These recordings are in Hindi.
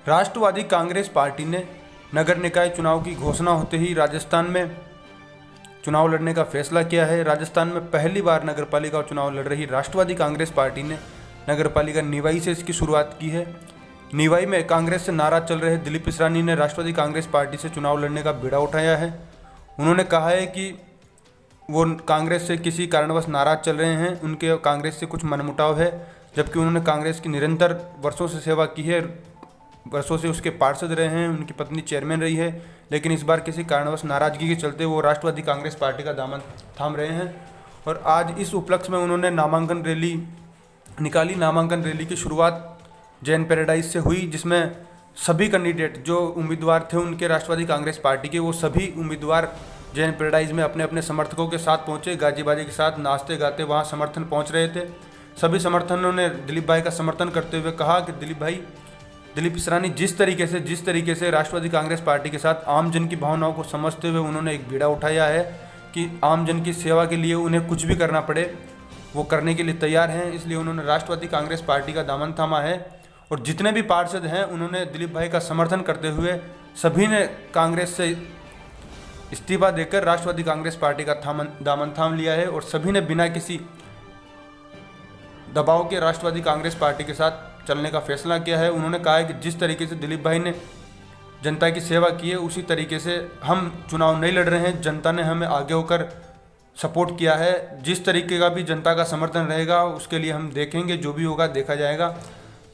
राष्ट्रवादी कांग्रेस पार्टी ने नगर निकाय चुनाव की घोषणा होते ही राजस्थान में चुनाव लड़ने का फैसला किया है। राजस्थान में पहली बार नगरपालिका चुनाव लड़ रही राष्ट्रवादी कांग्रेस पार्टी ने नगरपालिका निवाई से इसकी शुरुआत की है। निवाई में कांग्रेस से नाराज चल रहे दिलीप इसरानी ने राष्ट्रवादी कांग्रेस पार्टी से चुनाव लड़ने का बीड़ा उठाया है। उन्होंने कहा है कि वो कांग्रेस से किसी कारणवश नाराज चल रहे हैं, उनके कांग्रेस से कुछ मनमुटाव है, जबकि उन्होंने कांग्रेस की निरंतर वर्षों से सेवा की है, वर्षों से उसके पार्षद रहे हैं, उनकी पत्नी चेयरमैन रही है, लेकिन इस बार किसी कारणवश नाराजगी के चलते वो राष्ट्रवादी कांग्रेस पार्टी का दामन थाम रहे हैं। और आज इस उपलक्ष्य में उन्होंने नामांकन रैली निकाली। नामांकन रैली की शुरुआत जैन पैराडाइज से हुई, जिसमें सभी कैंडिडेट जो उम्मीदवार थे उनके राष्ट्रवादी कांग्रेस पार्टी के, वो सभी उम्मीदवार जैन पैराडाइज में अपने अपने समर्थकों के साथ पहुंचे। गाजी बाजी के साथ नाचते गाते वहां समर्थन पहुंच रहे थे। सभी समर्थनों ने दिलीप भाई का समर्थन करते हुए कहा कि दिलीप इसरानी जिस तरीके से राष्ट्रवादी कांग्रेस पार्टी के साथ आम जन की भावनाओं को समझते हुए उन्होंने एक बीड़ा उठाया है कि आम जन की सेवा के लिए उन्हें कुछ भी करना पड़े, वो करने के लिए तैयार हैं। इसलिए उन्होंने राष्ट्रवादी कांग्रेस पार्टी का दामन थामा है और जितने भी पार्षद हैं उन्होंने दिलीप भाई का समर्थन करते हुए सभी ने कांग्रेस से इस्तीफा देकर राष्ट्रवादी कांग्रेस पार्टी का दामन थाम लिया है और सभी ने बिना किसी दबाव के राष्ट्रवादी कांग्रेस पार्टी के साथ चलने का फैसला किया है। उन्होंने कहा है कि जिस तरीके से दिलीप भाई ने जनता की सेवा की है उसी तरीके से हम चुनाव नहीं लड़ रहे हैं, जनता ने हमें आगे होकर सपोर्ट किया है। जिस तरीके का भी जनता का समर्थन रहेगा उसके लिए हम देखेंगे, जो भी होगा देखा जाएगा।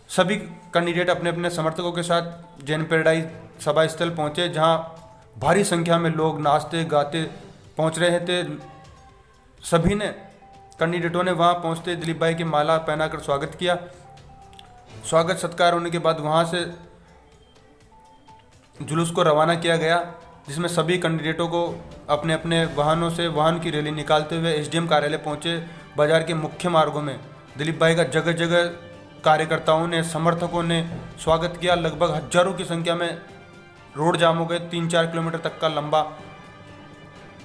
सभी कैंडिडेट अपने अपने समर्थकों के साथ जैन पैराडाइज सभा स्थल पहुँचे, जहाँ भारी संख्या में लोग नाचते गाते पहुँच रहे थे। सभी ने कैंडिडेटों ने वहाँ पहुँचते दिलीप भाई की माला पहनाकर स्वागत किया। स्वागत सत्कार होने के बाद वहाँ से जुलूस को रवाना किया गया, जिसमें सभी कैंडिडेटों को अपने अपने वाहनों से वाहन की रैली निकालते हुए एसडीएम कार्यालय पहुँचे। बाजार के मुख्य मार्गों में दिलीप भाई का जगह जगह कार्यकर्ताओं ने, समर्थकों ने स्वागत किया। लगभग हजारों की संख्या में रोड जाम हो गए, 3-4 किलोमीटर तक का लंबा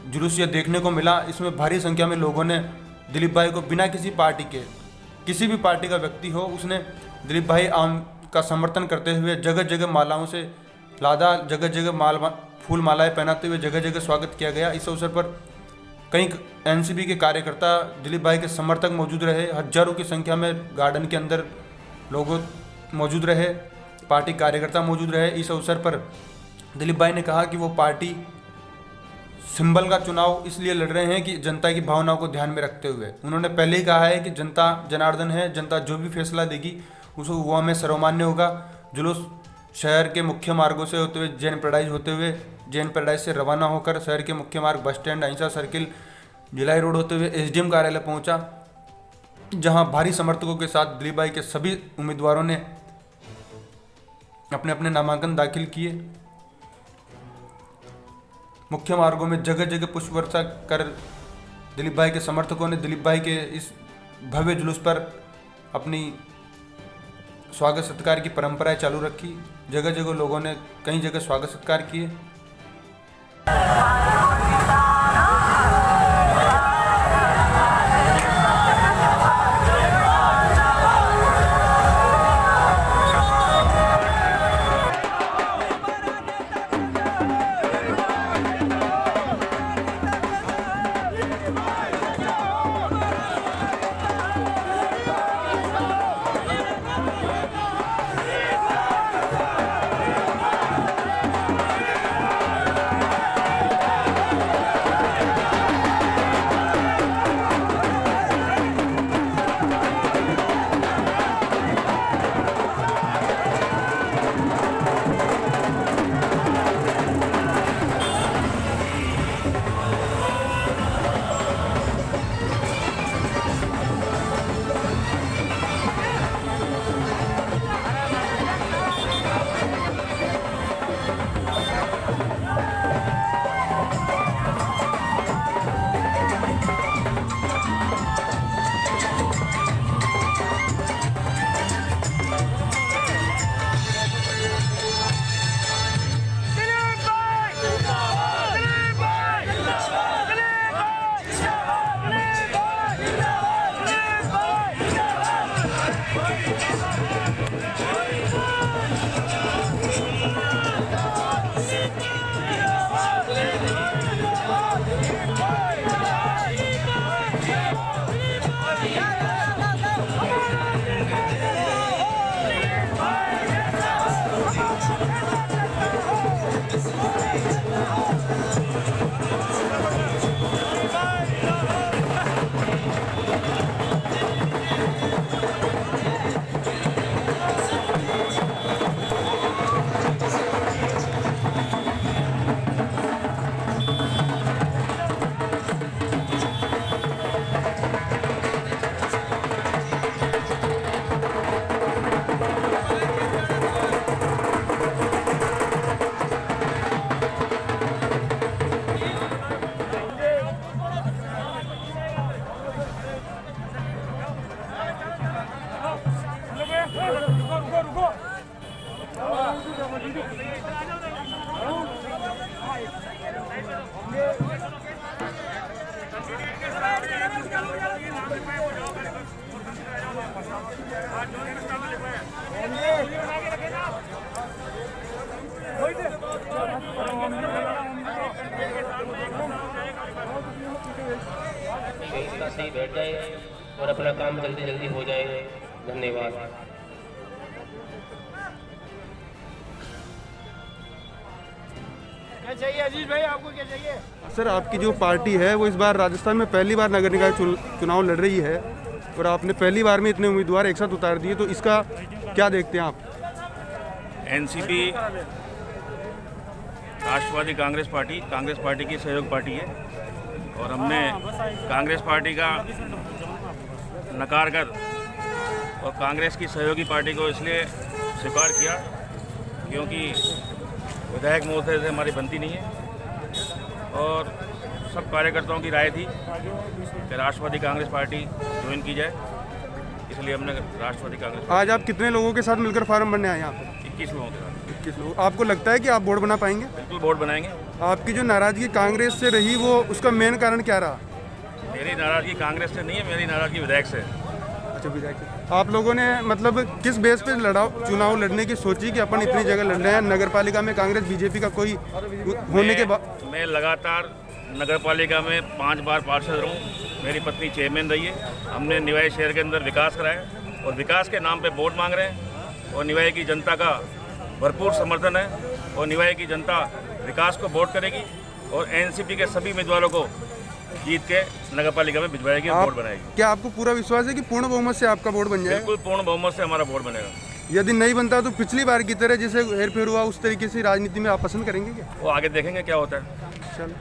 जुलूस ये देखने को मिला। इसमें भारी संख्या में लोगों ने दिलीप भाई को बिना किसी पार्टी के, किसी भी पार्टी का व्यक्ति हो, उसने दिलीप भाई आम का समर्थन करते हुए जगह जगह मालाओं से लादा, जगह जगह फूल मालाएं पहनाते हुए जगह जगह स्वागत किया गया। इस अवसर पर कई एनसीपी के कार्यकर्ता, दिलीप भाई के समर्थक मौजूद रहे। हजारों की संख्या में गार्डन के अंदर लोग मौजूद रहे, पार्टी कार्यकर्ता मौजूद रहे। इस अवसर पर दिलीप भाई ने कहा कि वो पार्टी सिंबल का चुनाव इसलिए लड़ रहे हैं कि जनता की भावनाओं को ध्यान में रखते हुए। उन्होंने पहले ही कहा है कि जनता जनार्दन है, जनता जो भी फैसला देगी उसको वो हमें सर्वमान्य होगा। जुलूस शहर के मुख्य मार्गों से होते हुए जैन पैराडाइज से रवाना होकर शहर के मुख्य मार्ग बस स्टैंड, अहिंसा सर्किल, भिलाई रोड होते हुए एसडीएम कार्यालय पहुंचा, जहां भारी समर्थकों के साथ दिलीप भाई के सभी उम्मीदवारों ने अपने अपने नामांकन दाखिल किए। मुख्य मार्गों में जगह जगह पुष्प वर्षा कर दिलीप भाई के समर्थकों ने दिलीप भाई के इस भव्य जुलूस पर अपनी स्वागत सत्कार की परंपराएं चालू रखी। जगह जगह लोगों ने कई जगह स्वागत सत्कार किए। से बैठ जाए और अपना काम जल्दी जल्दी हो जाए। धन्यवाद। क्या चाहिए अजीज भाई, आपको क्या चाहिए? सर, आपकी जो पार्टी है वो इस बार राजस्थान में पहली बार नगर निकाय चुनाव लड़ रही है और आपने पहली बार में इतने उम्मीदवार एक साथ उतार दिए, तो इसका क्या देखते हैं आप? एनसीपी राष्ट्रवादी कांग्रेस पार्टी की सहयोग पार्टी है और हमने कांग्रेस पार्टी का नकार कर और कांग्रेस की सहयोगी पार्टी को इसलिए स्वीकार किया क्योंकि विधायक महोदय से हमारी बनती नहीं है और सब कार्यकर्ताओं की राय थी कि राष्ट्रवादी कांग्रेस पार्टी ज्वाइन की जाए, इसलिए हमने राष्ट्रवादी कांग्रेस। आज आप कितने लोगों के साथ मिलकर फार्म भरने आए यहाँ पे? 21 लोगों के साथ। 21 लोग। आपको लगता है कि आप बोर्ड बना पाएंगे? बिल्कुल बोर्ड बनाएंगे। आपकी जो नाराजगी कांग्रेस से रही वो उसका मेन कारण क्या रहा? मेरी नाराजगी कांग्रेस से नहीं है, मेरी नाराजगी विधायक से। अच्छा, विधायक से। आप लोगों ने मतलब किस बेस पे चुनाव लड़ने की सोची कि अपन इतनी जगह लड़ रहे हैं? नगर पालिका में कांग्रेस बीजेपी का कोई होने के बाद मैं लगातार नगर पालिका में 5 बार पार्षद रहूँ, मेरी पत्नी चेयरमैन रही है। हमने निवाई शहर के अंदर विकास कराया और विकास के नाम पे वोट मांग रहे हैं और निवाई की जनता का भरपूर समर्थन है और निवाई की जनता विकास को वोट करेगी और एनसीपी के सभी उम्मीदवारों को जीत के नगर पालिका में भिजवाएगी और वोट बनाएगी। क्या आपको पूरा विश्वास है कि पूर्ण बहुमत से आपका वोट बन जाएगा? बिल्कुल पूर्ण बहुमत से हमारा वोट बनेगा। यदि नहीं बनता तो पिछली बार की तरह जैसे हेरफेर हुआ उस तरीके से राजनीति में आप पसंद करेंगे क्या? वो आगे देखेंगे क्या होता है। चलो।